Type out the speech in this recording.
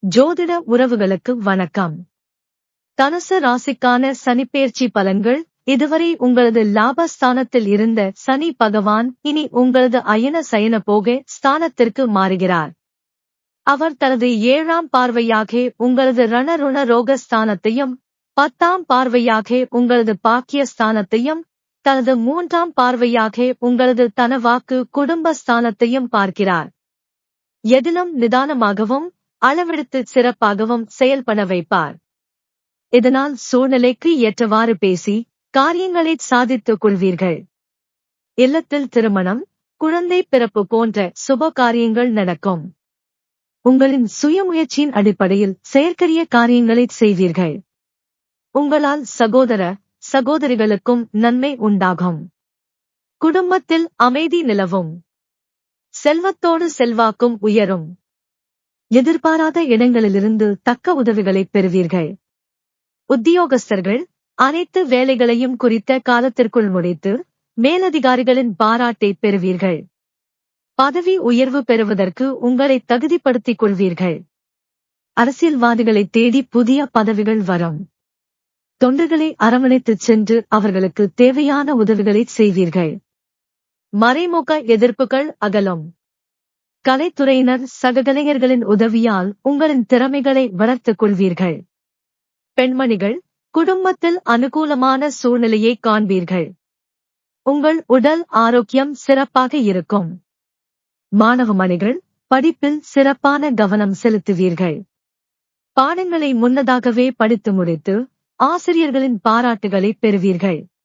ஜோதிட உறவுகளுக்கு வணக்கம். தனுசு ராசிக்கான சனிப்பெயர்ச்சி பலன்கள். இதுவரை உங்களது லாபஸ்தானத்தில் இருந்த சனி பகவான் இனி உங்களது அயன சயன போக ஸ்தானத்திற்கு மாறுகிறார். அவர் தனது 7ஆம் பார்வையாக உங்களது ரணருண ரோக ஸ்தானத்தையும் 10ஆம் பார்வையாக உங்களது பாக்கிய ஸ்தானத்தையும் தனது 3ஆம் பார்வையாக உங்களது தனவாக்கு குடும்ப ஸ்தானத்தையும் பார்க்கிறார். எதிலும் நிதானமாகவும் அளவெடுத்து சிறப்பாகவும் செயல்பட வைப்பார். இதனால் சூழ்நிலைக்கு ஏற்றவாறு பேசி காரியங்களை சாதித்துக் கொள்வீர்கள். இல்லத்தில் திருமணம், குழந்தை பிறப்பு போன்ற சுப காரியங்கள் நடக்கும். உங்களின் சுயமுயற்சியின் அடிப்படையில் செயற்கரிய காரியங்களை செய்வீர்கள். உங்களால் சகோதர சகோதரிகளுக்கும் நன்மை உண்டாகும். குடும்பத்தில் அமைதி நிலவும். செல்வத்தோடு செல்வாக்கும் உயரும். எதிர்பாராத இடங்களிலிருந்து தக்க உதவிகளை பெறுவீர்கள். உத்தியோகஸ்தர்கள் அனைத்து வேலைகளையும் குறித்த காலத்திற்குள் முடித்து மேலதிகாரிகளின் பாராட்டை பெறுவீர்கள். பதவி உயர்வு பெறுவதற்கு உங்களை தகுதிப்படுத்திக் கொள்வீர்கள். அரசியல்வாதிகளை தேடி புதிய பதவிகள் வரும். தொண்டர்களை அரவணைத்துச் சென்று அவர்களுக்கு தேவையான உதவிகளை செய்வீர்கள். மறைமுக எதிர்ப்புகள் அகலும். கலைத்துறையினர் சககலைஞர்களின் உதவியால் உங்களின் திறமைகளை வளர்த்துக் கொள்வீர்கள். பெண்மணிகள் குடும்பத்தில் அனுகூலமான சூழ்நிலையை காண்பீர்கள். உங்கள் உடல் ஆரோக்கியம் சிறப்பாக இருக்கும். மாணவமணிகள் படிப்பில் சிறப்பான கவனம் செலுத்துவீர்கள். பாடங்களை முன்னதாகவே படித்து முடித்து ஆசிரியர்களின் பாராட்டுகளை பெறுவீர்கள்.